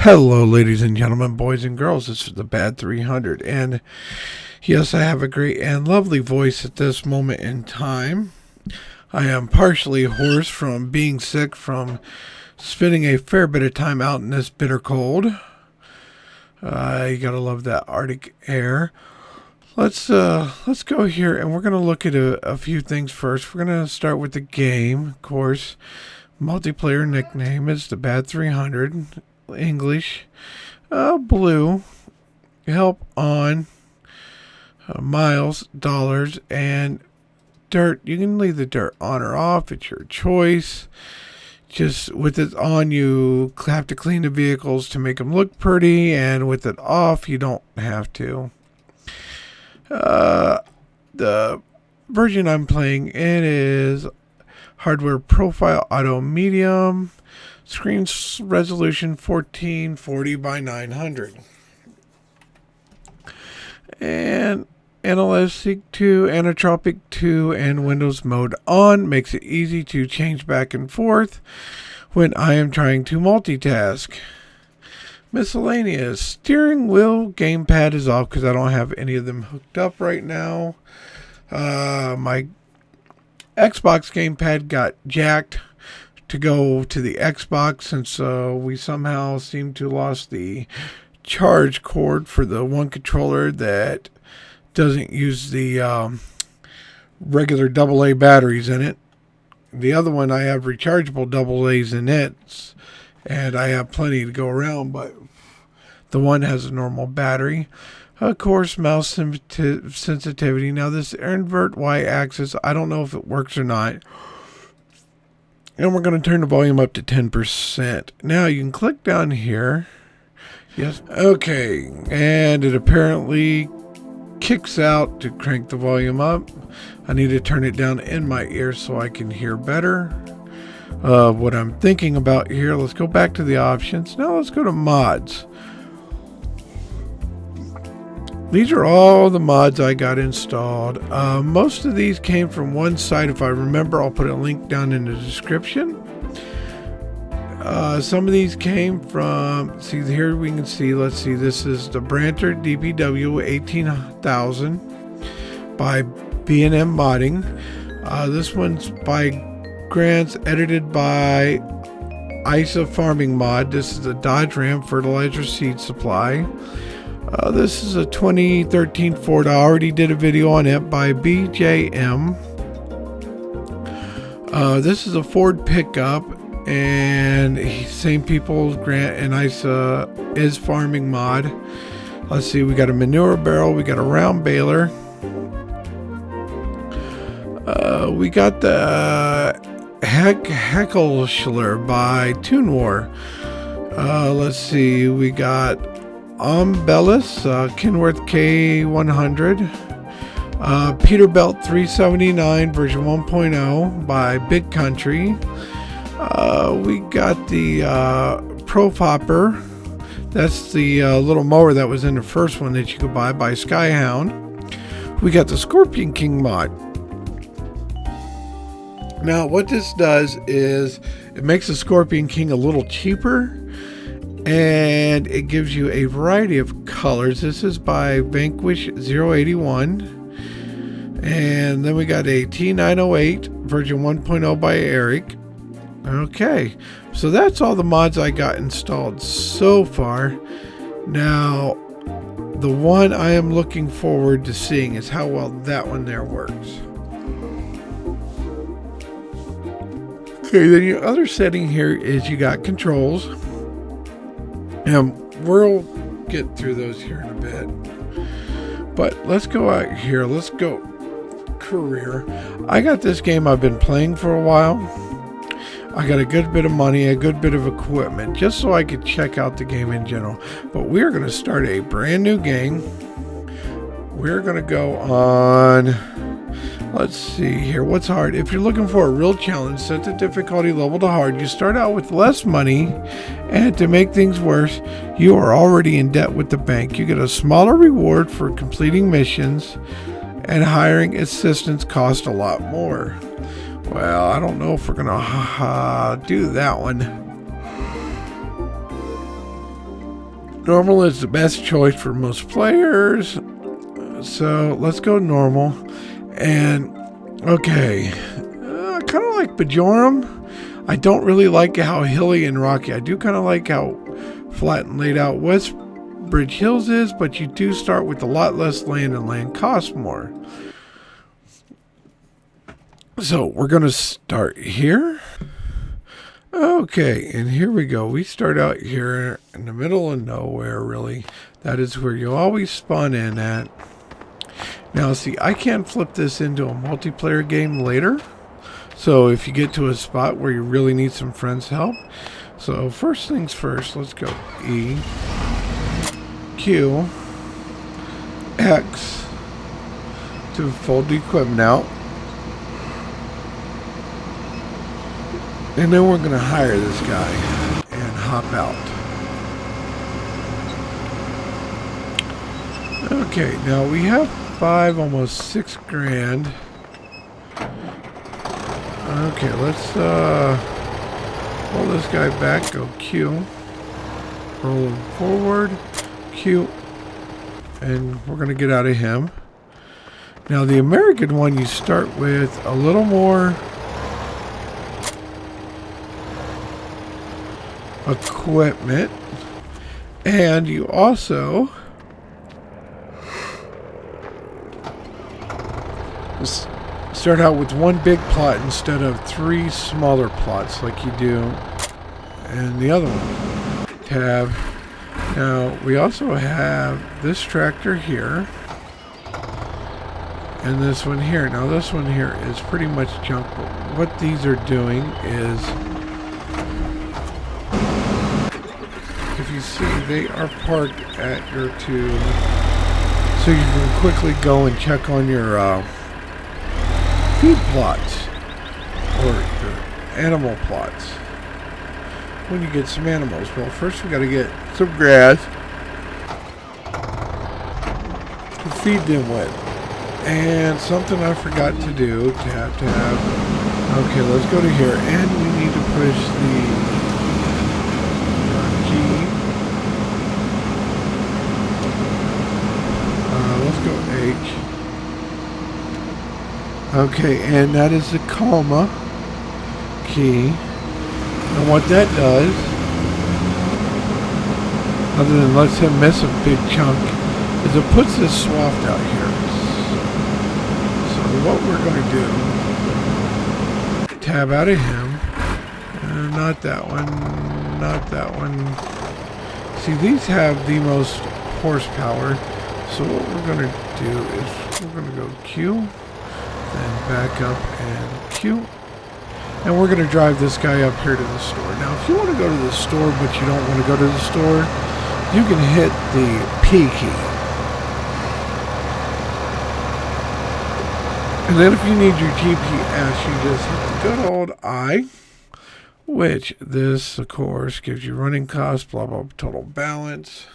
Hello, ladies and gentlemen, boys and girls. This is the Bad 300, and yes, I have a great and lovely voice at this moment in time. I am partially hoarse from being sick from spending a fair bit of time out in this bitter cold. You gotta love that Arctic air. Let's go here, and we're gonna look at a few things first. We're gonna start with the game, of course. Multiplayer nickname is the Bad 300. English, blue, help on, miles, dollars, and dirt. You can leave the dirt on or off. It's your choice. Just with it on, you have to clean the vehicles to make them look pretty, and with it off, you don't have to. The version I'm playing in is hardware profile auto medium. Screen resolution 1440 by 900. And Analytic 2, Anitropic 2, and Windows mode on makes it easy to change back and forth when I am trying to multitask. Miscellaneous. Steering wheel gamepad is off because I don't have any of them hooked up right now. My Xbox gamepad got jacked to go to the Xbox since we somehow seem to lost the charge cord for the one controller that doesn't use the regular AA batteries in it. The other one, I have rechargeable AA's in it, and I have plenty to go around, but the one has a normal battery. Of course, mouse sensitivity. Now this invert Y-axis, I don't know if it works or not. And we're going to turn the volume up to 10%. Now you can click down here. Yes. Okay. And it apparently kicks out to crank the volume up. I need to turn it down in my ear so I can hear better. What I'm thinking about here. Let's go back to the options. Now let's go to mods. These are all the mods I got installed. Most of these came from one site. If I remember, I'll put a link down in the description. Some of these came from, see here we can see, let's see, this is the Branter DPW 18,000 by B&M Modding. This one's by Grants, edited by ISA Farming Mod. This is the Dodge Ram Fertilizer Seed Supply. This is a 2013 Ford. I already did a video on it by BJM. This is a Ford pickup, and same people, Grant and ISA is Farming Mod. Let's see, we got a manure barrel, we got a round baler. We got the Heckelschler by Tune War. Let's see, we got Umbellus, Kenworth K100, Peterbilt 379 version 1.0 by Big Country. We got the Profopper. That's the little mower that was in the first one that you could buy by Skyhound. We got the Scorpion King mod. Now what this does is it makes the Scorpion King a little cheaper, and it gives you a variety of colors. This is by Vanquish 081. And then we got a T908 version 1.0 by Eric. Okay, so that's all the mods I got installed so far. Now, the one I am looking forward to seeing is how well that one there works. Okay, then your other setting here is you got controls. And we'll get through those here in a bit. But let's go out here. Let's go career. I got this game I've been playing for a while. I got a good bit of money, a good bit of equipment, just so I could check out the game in general. But we're going to start a brand new game. We're going to go on, let's see here, what's hard? If you're looking for a real challenge, set the difficulty level to hard. You start out with less money, and to make things worse, you are already in debt with the bank. You get a smaller reward for completing missions, and hiring assistants cost a lot more. Well, I don't know if we're gonna do that one. Normal is the best choice for most players. So let's go normal. And okay, I kind of like Bajoram. I don't really like how hilly and rocky. I do kind of like how flat and laid out Westbridge Hills is, but you do start with a lot less land and land costs more. So we're going to start here. Okay, and here we go. We start out here in the middle of nowhere, really. That is where you always spawn in at. Now, see, I can flip this into a multiplayer game later. So if you get to a spot where you really need some friends' help. So first things first, let's go E, Q, X to fold the equipment out. And then we're going to hire this guy and hop out. Okay, now we have 5, almost 6 grand. Okay, let's pull this guy back, go Q. Roll him forward, Q. And we're going to get out of him. Now the American one, you start with a little more equipment, and you also start out with one big plot instead of 3 smaller plots like you do in the other one. Tab. Now we also have this tractor here and this one here. Now this one here is pretty much junk, but what these are doing is, if you see, they are parked at your tube, so you can quickly go and check on your feed plots or your animal plots when you get some animals. Well, first we got to get some grass to feed them with, and something I forgot to do. Tab. Okay, let's go to here, and we need to push the key. Let's go H. Okay, and that is the coma key. And what that does, other than lets him miss a big chunk, is it puts this swath out here. So what we're going to do, tab out of him. Not that one, not that one. See, these have the most horsepower. So what we're going to do is we're going to go Q, then back up and Q. And we're going to drive this guy up here to the store. Now, if you want to go to the store, but you don't want to go to the store, you can hit the P key. And then if you need your GPS, you just hit the good old I, which this, of course, gives you running costs, blah, blah, total balance.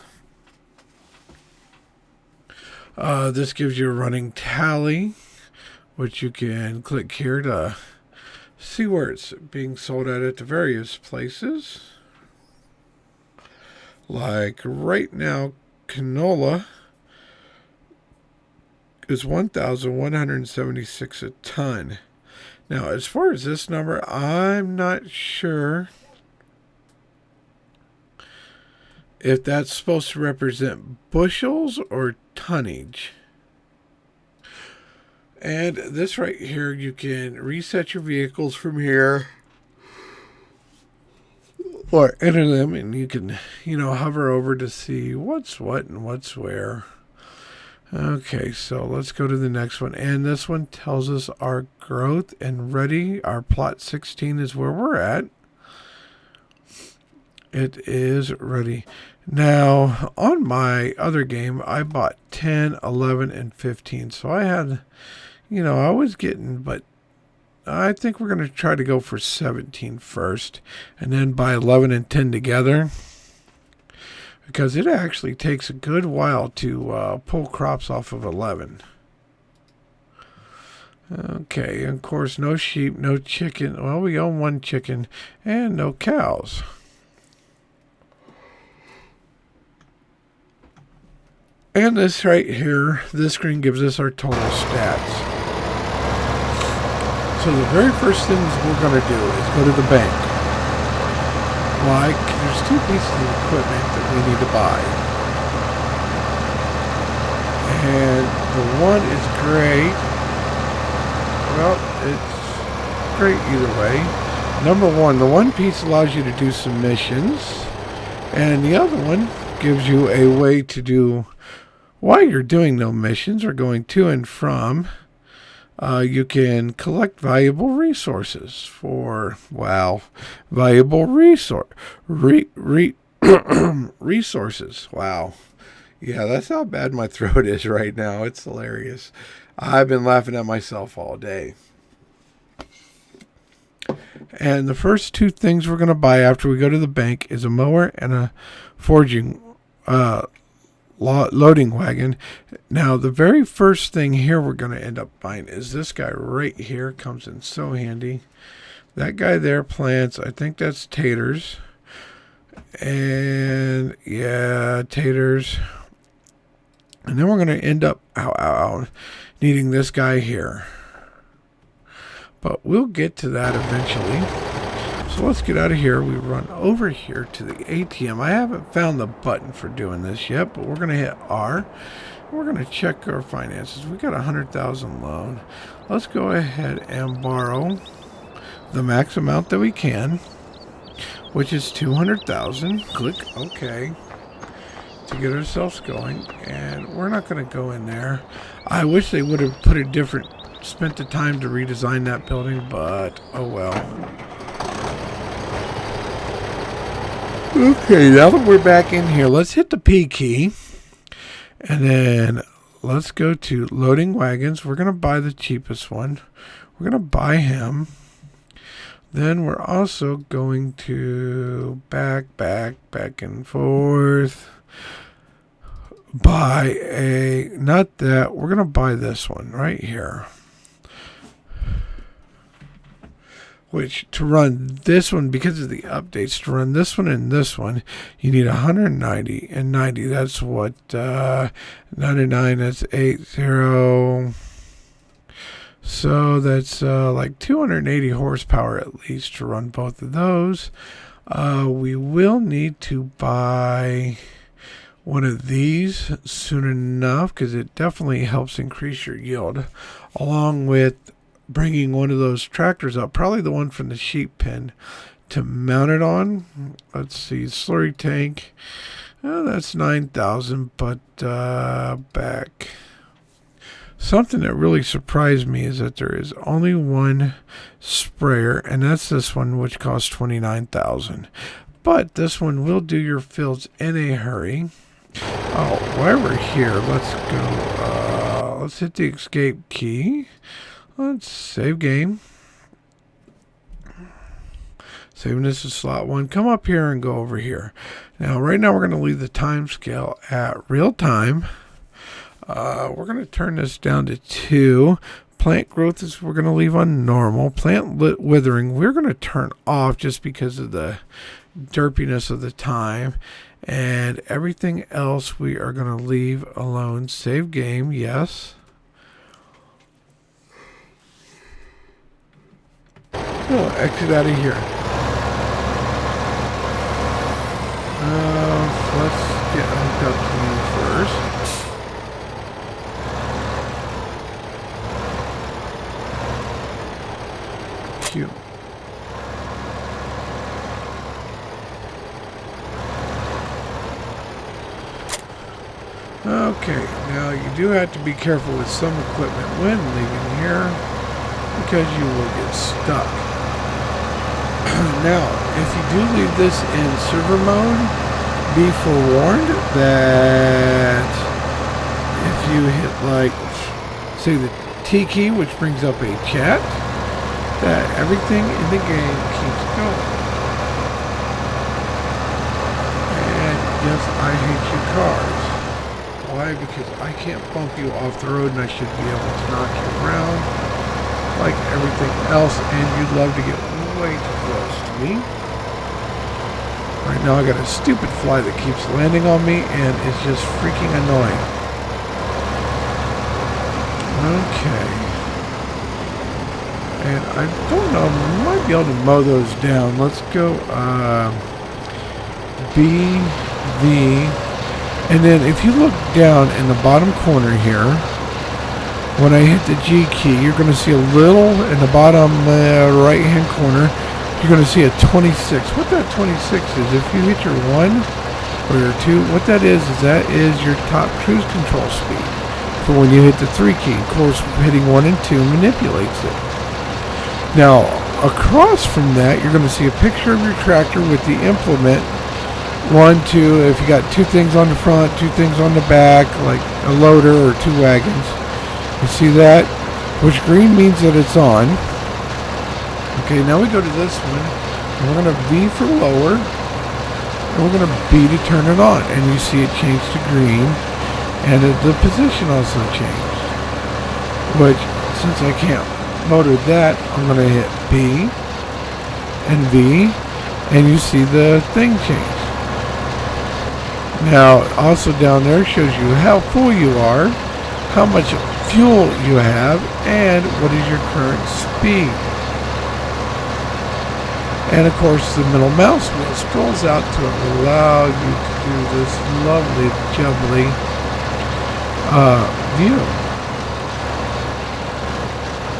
This gives you a running tally, which you can click here to see where it's being sold at the various places. Like right now, canola is 1,176 a ton. Now, as far as this number, I'm not sure if that's supposed to represent bushels or tonnage. And this right here, you can reset your vehicles from here or enter them, and you can, hover over to see what's what and what's where. Okay, so let's go to the next one. And this one tells us our growth and ready. Our plot 16 is where we're at. It is ready. Now, on my other game, I bought 10, 11, and 15. So I had, I was getting, but I think we're going to try to go for 17 first. And then buy 11 and 10 together. Because it actually takes a good while to pull crops off of 11. Okay, of course, no sheep, no chicken. Well, we own 1 chicken and no cows. And this right here, this screen gives us our total stats. So the very first things we're going to do is go to the bank. Why? There's two pieces of equipment that we need to buy. And the one is great. Well, it's great either way. Number one, the one piece allows you to do some missions. And the other one gives you a way to do, while you're doing no missions or going to and from, you can collect valuable resources for, wow, valuable resources. Wow. Yeah, that's how bad my throat is right now. It's hilarious. I've been laughing at myself all day. And the first two things we're going to buy after we go to the bank is a mower and a foraging loading wagon. Now, the very first thing here we're going to end up buying is this guy right here. Comes in so handy. That guy there plants, I think that's taters. And yeah, taters. And then we're going to end up needing this guy here. But we'll get to that eventually. So let's get out of here. We run over here to the ATM. I haven't found the button for doing this yet, but we're going to hit R. We're going to check our finances. We got $100,000 loan. Let's go ahead and borrow the max amount that we can, which is $200,000. Click OK to get ourselves going. And we're not going to go in there. I wish they would have spent the time to redesign that building, but oh well. Okay, now that we're back in here, let's hit the P key. And then let's go to loading wagons. We're going to buy the cheapest one. We're going to buy him. Then we're also going to back and forth. Not that, we're going to buy this one right here. Which, to run this one, because of the updates, to run this one and this one, you need 190 and 90. That's what, 99, that's 80. So that's like 280 horsepower at least to run both of those. We will need to buy one of these soon enough, because it definitely helps increase your yield, along with bringing one of those tractors up, probably the one from the sheep pen, to mount it on. Let's see, slurry tank, that's 9,000, but back. Something that really surprised me is that there is only one sprayer, and that's this one, which costs 29,000. But this one will do your fields in a hurry. Oh, while we're here, let's go. Let's hit the escape key. Let's save game. Saving this is slot 1. Come up here and go over here. Now, right now, we're going to leave the time scale at real time. We're going to turn this down to 2. Plant growth is we're going to leave on normal. Plant withering we're going to turn off just because of the derpiness of the time. And everything else we are going to leave alone. Save game, yes. Oh, exit out of here. Let's get hooked up to you first. Q. Okay, now you do have to be careful with some equipment when leaving here, because you will get stuck. Now, if you do leave this in server mode, be forewarned that if you hit, like, say the T key, which brings up a chat, that everything in the game keeps going. And yes, I hate you cars. Why? Because I can't bump you off the road, and I should be able to knock you around like everything else, and you'd love to get way too close to me. Right now I got a stupid fly that keeps landing on me, and it's just freaking annoying. Okay. And I don't know, we might be able to mow those down. Let's go B, V, and then if you look down in the bottom corner here, when I hit the G key, you're going to see a little in the bottom right hand corner, you're going to see a 26. What that 26 is, if you hit your 1 or your 2, what that is your top cruise control speed for when you hit the 3 key. Of course, hitting 1 and 2 manipulates it. Now, across from that, you're going to see a picture of your tractor with the implement. 1, 2, if you got 2 things on the front, 2 things on the back, like a loader or 2 wagons. You see that? Which green means that it's on. Okay, now we go to this one. And we're going to V for lower. And we're going to B to turn it on. And you see it changed to green. And the position also changed. Which, since I can't motor that, I'm going to hit B and V. And you see the thing change. Now, also down there shows you how full you are, how much fuel you have, and what is your current speed. And of course, the middle mouse wheel scrolls out to allow you to do this lovely, jubbly view.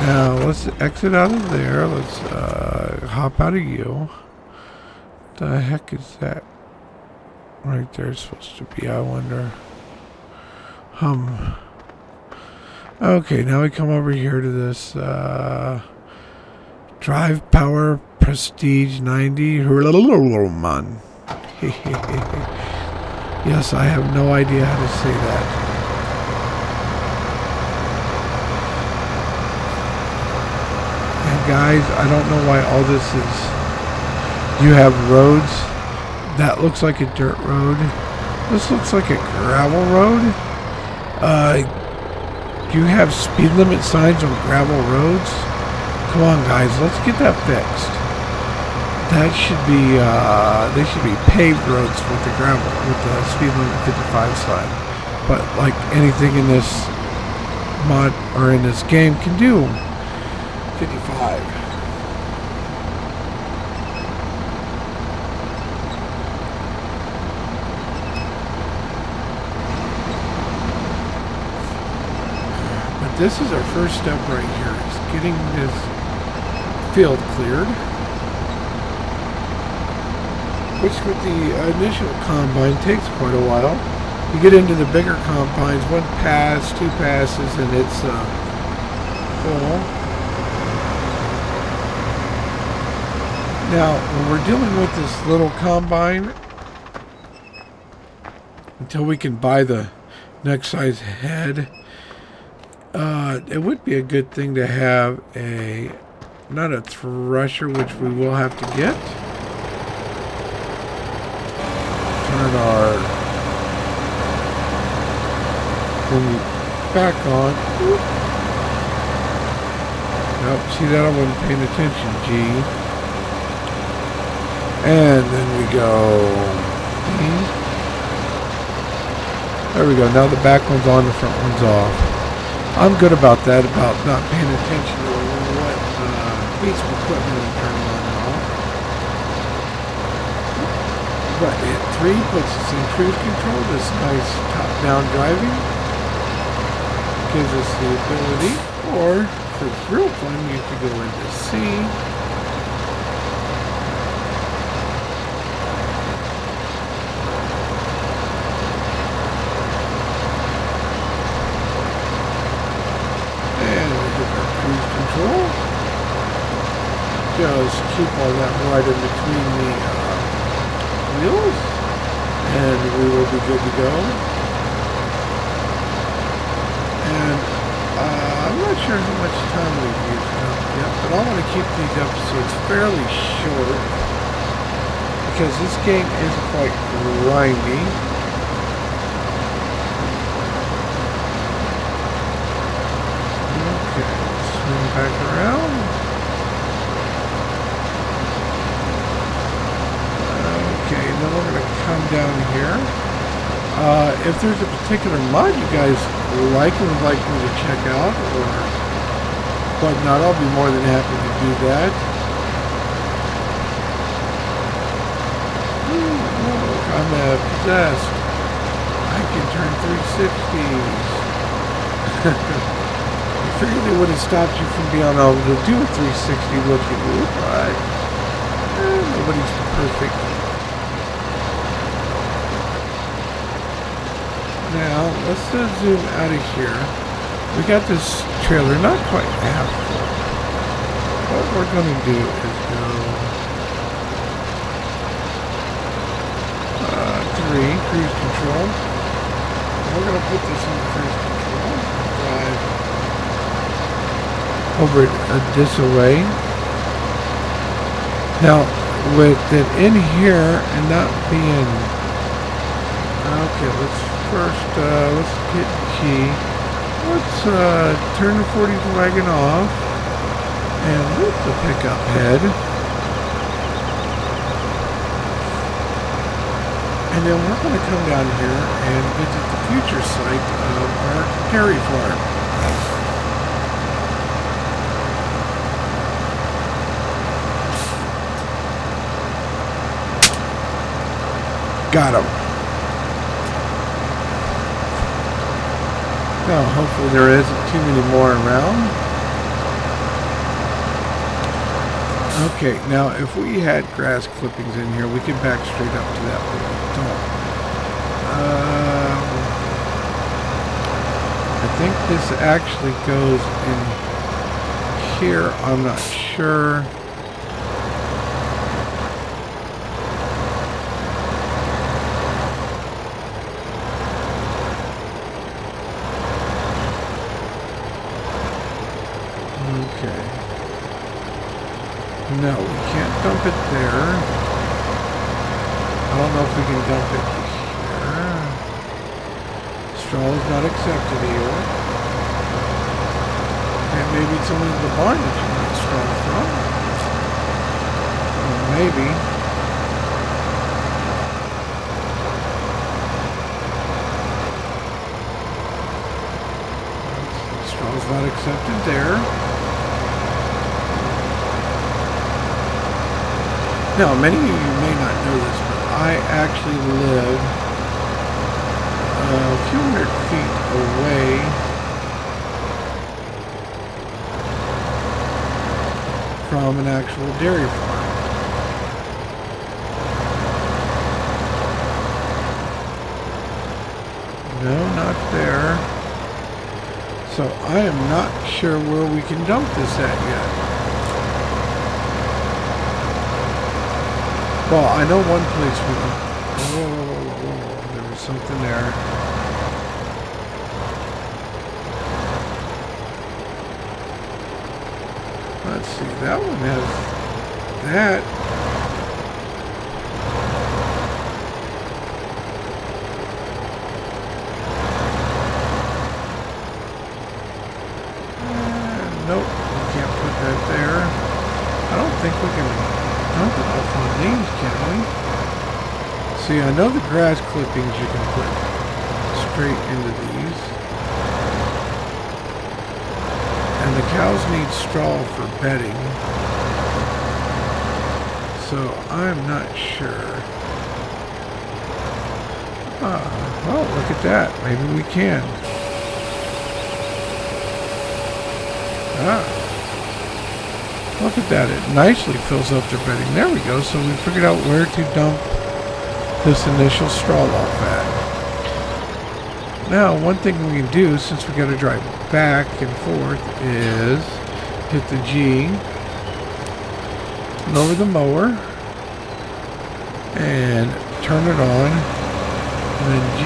Now, let's exit out of there. Let's hop out of U. What the heck is that? Right there is supposed to be, I wonder. Okay, now we come over here to this Drive Power Prestige 90. Man. Yes, I have no idea how to say that. And guys, I don't know why all this is. You have roads. That looks like a dirt road. This looks like a gravel road. You have speed limit signs on gravel roads. Come on, guys, let's get that fixed. That should be, they should be paved roads with the gravel, with the speed limit 55 sign. But like anything in this mod or in this game can do, 55. This is our first step right here, is getting this field cleared, which with the initial combine takes quite a while. You get into the bigger combines, 1 pass, 2 passes, and it's full. Now, when we're dealing with this little combine, until we can buy the next size head, it would be a good thing to have not a thresher, which we will have to get. Turn our thing back on. Nope, see that? I wasn't paying attention. G. And then we go D. There we go. Now the back one's on, the front one's off. I'm good about that, about not paying attention to what piece of equipment I'm turning on and off. But hit 3 puts us in cruise control, this nice top-down driving. Gives us the ability, or for real fun, you could go into C. Just keep all that right in between the wheels, and we will be good to go. And I'm not sure how much time we've used up yet, but I want to keep these episodes fairly short because this game is quite grindy. Okay, swing back around. Okay, then we're going to come down here. If there's a particular mod you guys like and would like me to check out or whatnot, I'll be more than happy to do that. Look, I'm possessed. I can turn 360s. I figured they would have stopped you from being able to do a 360 look-at-loop, but nobody's perfect. Now, let's zoom out of here. We got this trailer not quite half full. What we're going to do is go 3, cruise control. We're going to put this on cruise control. Drive over this way. Now, with it in here and not being... Okay, let's get the key. Let's turn the 40 wagon off and lift the pickup head. And then we're going to come down here and visit the future site of our dairy farm. Got him. Now, hopefully there isn't too many more around. Okay, now if we had grass clippings in here, we could back straight up to that, but we don't. I think this actually goes in here. I'm not sure. Okay. No, we can't dump it there. I don't know if we can dump it here. Straw is not accepted here. And maybe it's only the barn that you get straw from. Well, maybe. Straw is not accepted there. Now, many of you may not know this, but I actually live a few hundred feet away from an actual dairy farm. No, not there. So I am not sure where we can dump this at yet. Well, I know one place we can... Oh, there was something there. Let's see, that one has that. Nope, we can't put that there. I don't think we can... dump it off on these, can we? See, I know the grass clippings you can put straight into these. And the cows need straw for bedding. So I'm not sure. Well, look at that. Maybe we can. Look at that, it nicely fills up their bedding. There we go, so we figured out where to dump this initial straw off at. Now, one thing we can do, since we got to drive back and forth, is hit the G, lower the mower, and turn it on, and then G,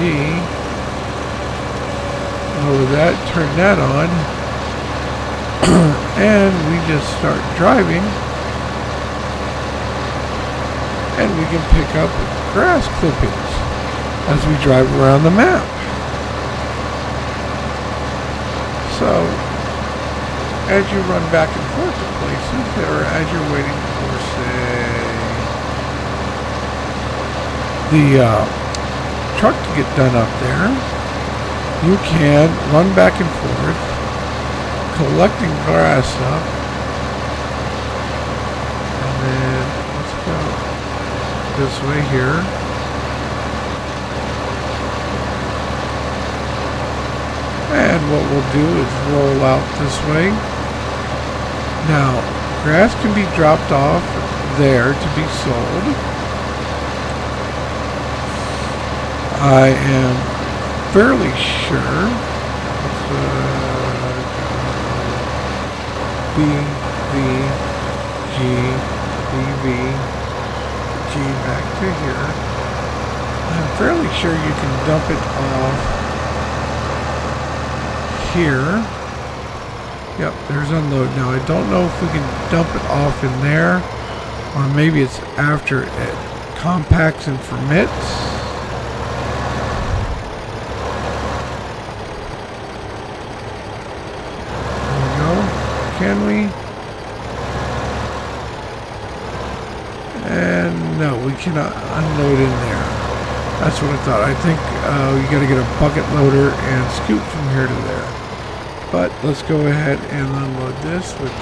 lower that, turn that on, and we just start driving and we can pick up grass clippings as we drive around the map. So as you run back and forth to places, or as you're waiting for, say, the truck to get done up there, you can run back and forth, collecting grass up. And then let's go this way here. And what we'll do is roll out this way. Now, grass can be dropped off there to be sold. I am fairly sure. B, V, G, B, V, G back to here. I'm fairly sure you can dump it off here. Yep, there's unload. Now I don't know if we can dump it off in there, or maybe it's after it compacts and ferments. There we go. Can we? And no, we cannot unload in there. That's what I thought. I think you got to get a bucket loader and scoot from here to there. But let's go ahead and unload this with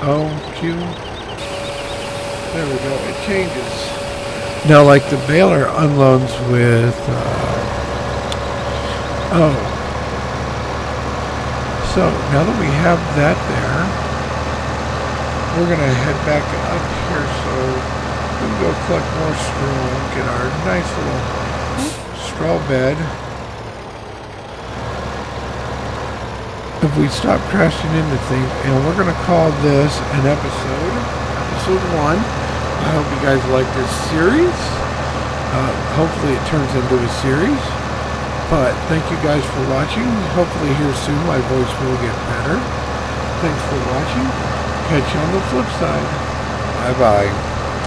OQ. There we go. It changes. Now, like the baler unloads with So now that we have that there, we're gonna head back up here so we can go collect more straw and get our nice little straw bed. If we stop crashing into things, and we're going to call this an episode 1. I hope you guys like this series. Hopefully it turns into a series. But thank you guys for watching. Hopefully here soon my voice will get better. Thanks for watching. Catch you on the flip side. Bye bye.